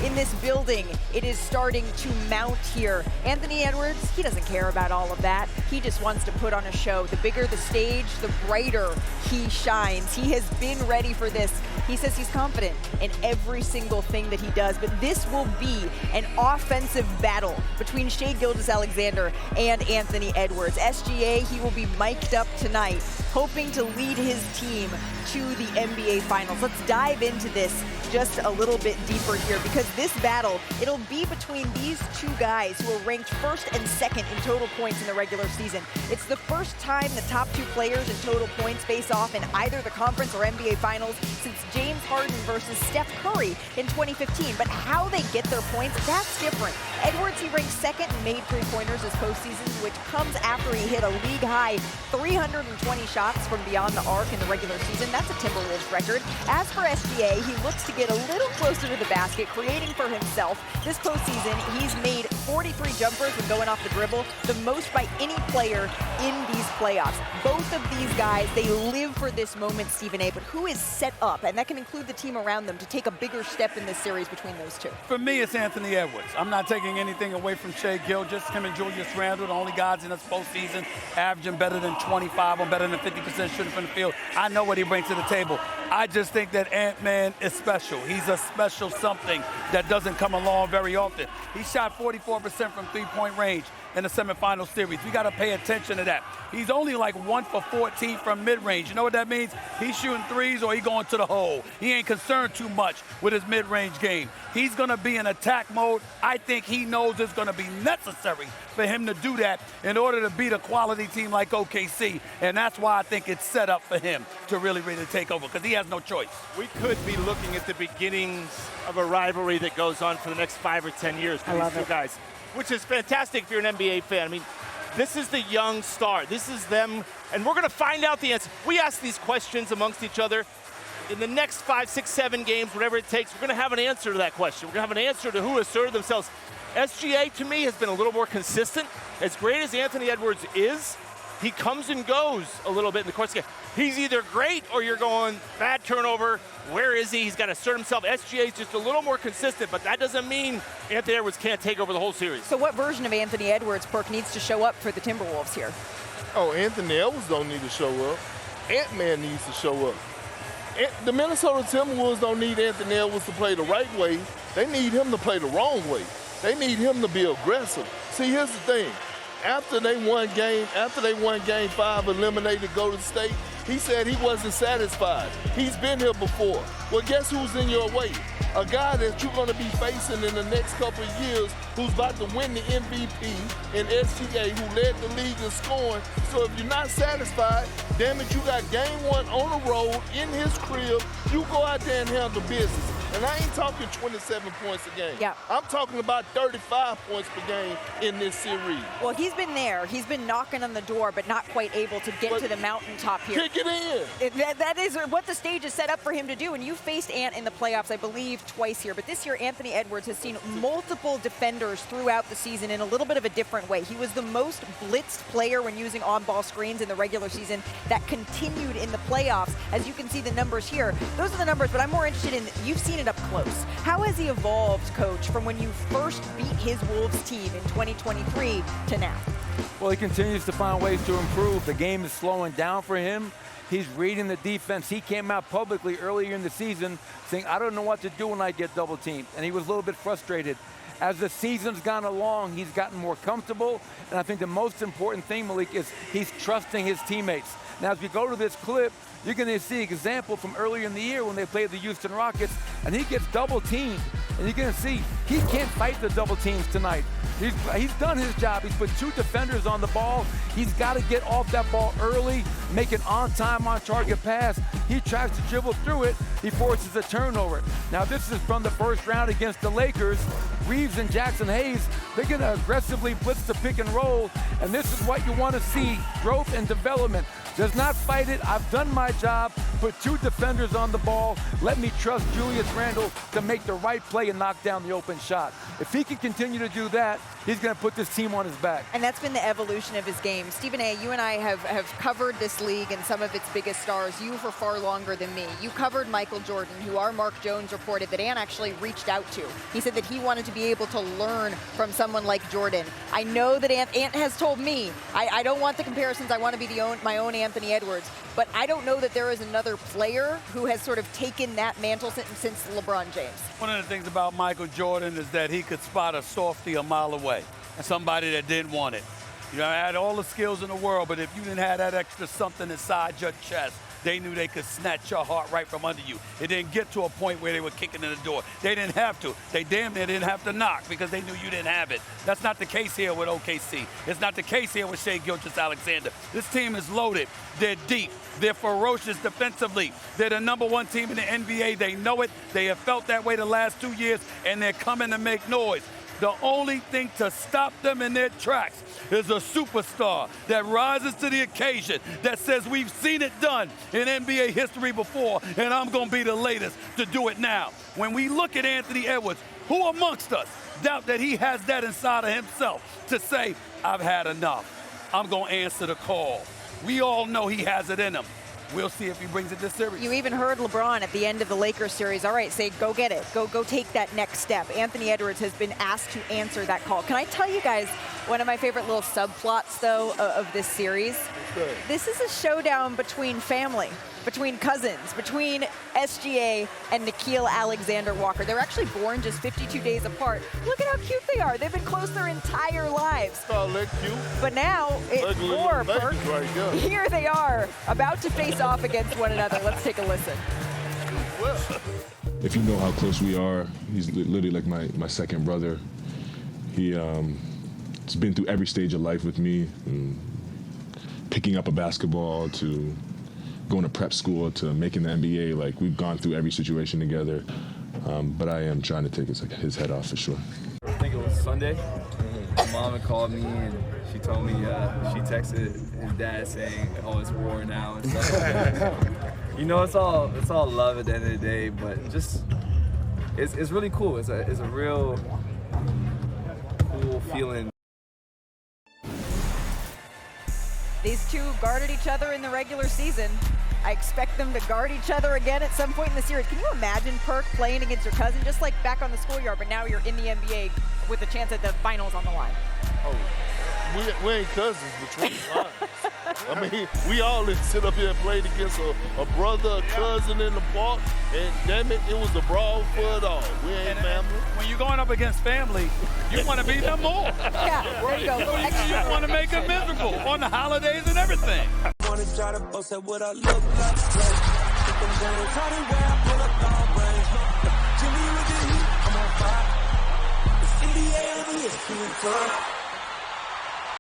in this building. It is starting to mount here. Anthony Edwards, he doesn't care about all of that. He just wants to put on a show. The bigger the stage, the brighter he shines. He has been ready for this. He says he's confident in every single thing that he does, but this will be an offensive battle between Shai Gilgeous-Alexander and Anthony Edwards. SGA, he will be mic'd up tonight, hoping to lead his team to the NBA Finals. Let's dive into this just a little bit deeper here, because this battle, it'll be between these two guys who are ranked first and second in total points in the regular season. It's the first time the top two players in total points face off in either the conference or NBA Finals since James Harden versus Steph Curry in 2015. But how they get their points, that's different. Edwards, he ranks second in made three-pointers this postseason, which comes after he hit a league-high 320 shots from beyond the arc in the regular season. That's a Timberwolves record. As for SGA, he looks to get a little closer to the basket, creating for himself. This postseason, he's made 43 jumpers when going off the dribble, the most by any player in these playoffs. Both of these guys, they live for this moment, Stephen A., but who is set up, and that can include the team around them, to take a bigger step in this series between those two? For me, it's Anthony Edwards. I'm not taking anything away from Shai Gilgeous. Him and Julius Randle, the only guys in this postseason averaging better than 25 or better than 50% shooting from the field. I know what he brings to the table. I just think that Ant-Man is special. He's a special something that doesn't come along very often. He shot 44% from three-point range in the semifinal series. We got to pay attention to that. He's only like 1 for 14 from mid-range. You know what that means? He's shooting threes or he's going to the hole. He ain't concerned too much with his mid-range game. He's going to be in attack mode. I think he knows it's going to be necessary for him to do that in order to beat a quality team like OKC. And that's why I think it's set up for him to really take over, because he has no choice. We could be looking at the beginnings of a rivalry that goes on for the next 5 or 10 years for these two guys, which is fantastic if you're an NBA fan. I mean, this is the young star. This is them, and we're going to find out the answer. We ask these questions amongst each other. In the next 5, 6, 7 games, whatever it takes, we're going to have an answer to that question. We're going to have an answer to who asserted themselves. SGA, to me, has been a little more consistent. As great as Anthony Edwards is, he comes and goes a little bit in the course of the game. He's either great or you're going, bad turnover. Where is he? He's got to assert himself. SGA is just a little more consistent, but that doesn't mean Anthony Edwards can't take over the whole series. So what version of Anthony Edwards, Perk, needs to show up for the Timberwolves here? Oh, Anthony Edwards don't need to show up. Ant-Man needs to show up. The Minnesota Timberwolves don't need Anthony Edwards to play the right way. They need him to play the wrong way. They need him to be aggressive. See, here's the thing. After they won game 5, eliminated Golden State, he said he wasn't satisfied. He's been here before. Well, guess who's in your way? A guy that you're going to be facing in the next couple of years who's about to win the MVP in SGA, who led the league in scoring. So if you're not satisfied, damn it, you got game 1 on the road in his crib. You go out there and handle business. And I ain't talking 27 points a game. Yeah. I'm talking about 35 points per game in this series. Well, he's been there. He's been knocking on the door, but not quite able to get to the mountaintop here. Kick it in. That is what the stage is set up for him to do. And you faced Ant in the playoffs, I believe, twice here. But this year, Anthony Edwards has seen multiple defenders throughout the season in a little bit of a different way. He was the most blitzed player when using on-ball screens in the regular season. That continued in the playoffs. As you can see the numbers here, those are the numbers, but I'm more interested in, you've seen it up close. How has he evolved, Coach, from when you first beat his Wolves team in 2023 to now? Well, he continues to find ways to improve. The game is slowing down for him. He's reading the defense. He came out publicly earlier in the season saying, I don't know what to do when I get double teamed. And he was a little bit frustrated. As the season's gone along, he's gotten more comfortable. And I think the most important thing, Malik, is he's trusting his teammates. Now, as we go to this clip, you're going to see an example from earlier in the year when they played the Houston Rockets, and he gets double teamed. And you're going to see he can't fight the double teams tonight. He's done his job. He's put 2 defenders on the ball. He's got to get off that ball early, make an on-time, on-target pass. He tries to dribble through it. He forces a turnover. Now, this is from the first round against the Lakers. Reeves and Jackson Hayes, they're going to aggressively blitz the pick and roll, and this is what you want to see, growth and development. Does not fight it. I've done my job. Put 2 defenders on the ball. Let me trust Julius Randle to make the right play and knock down the open shot. If he can continue to do that, he's going to put this team on his back. And that's been the evolution of his game. Stephen A., you and I have covered this league and some of its biggest stars, you for far longer than me. You covered Michael Jordan, who our Mark Jones reported that Ant actually reached out to. He said that he wanted to be able to learn from someone like Jordan. I know that Ant has told me, I don't want the comparisons, I want to be my own Anthony Edwards, but I don't know that there is another player who has sort of taken that mantle since LeBron James. One of the things about Michael Jordan is that he could spot a softie a mile away, and somebody that didn't want it. You know, I had all the skills in the world, but if you didn't have that extra something inside your chest, they knew they could snatch your heart right from under you. It didn't get to a point where they were kicking in the door. They didn't have to. They damn near didn't have to knock because they knew you didn't have it. That's not the case here with OKC. It's not the case here with Shai Gilgeous-Alexander. This team is loaded. They're deep. They're ferocious defensively. They're the #1 team in the NBA. They know it. They have felt that way the last 2 years, and they're coming to make noise. The only thing to stop them in their tracks is a superstar that rises to the occasion, that says we've seen it done in NBA history before, and I'm going to be the latest to do it now. When we look at Anthony Edwards, who amongst us doubt that he has that inside of himself to say, I've had enough. I'm going to answer the call. We all know he has it in him. We'll see if he brings it this series. You even heard LeBron at the end of the Lakers series, all right, say, go get it. Go take that next step. Anthony Edwards has been asked to answer that call. Can I tell you guys one of my favorite little subplots, though, of this series? Okay. This is a showdown between family, between cousins, between SGA and Nickeil Alexander-Walker. They're actually born just 52 days apart. Look at how cute they are. They've been close their entire lives. Oh, they're cute. But now, it's more, Perk. Right there. Here they are, about to face off against one another. Let's take a listen. If you know how close we are, he's literally like my second brother. He's been through every stage of life with me, picking up a basketball to going to prep school to making the NBA. Like, we've gone through every situation together, but I am trying to take his head off for sure. I think it was Sunday. My mom had called me and she told me she texted his dad saying, "Oh, it's war now," and stuff. You know, it's all love at the end of the day, but just it's really cool. It's a real cool feeling. These two guarded each other in the regular season. I expect them to guard each other again at some point in the series. Can you imagine, Perk, playing against your cousin, just like back on the schoolyard, but now you're in the NBA with a chance at the finals on the line? Oh, we ain't cousins between the lines. I mean, we all didn't sit up here and played against a brother, a cousin in the park, and damn it, it was a brawl for it all. We ain't family. When you're going up against family, you want to beat them more. Yeah, there you go. You want to make them miserable on the holidays and everything. Wanna try to boast at what I look like. Think I'm gonna try to wear, pull up all brains. Jimmy with the heat, I'm on fire. It's NBA on the ESPN.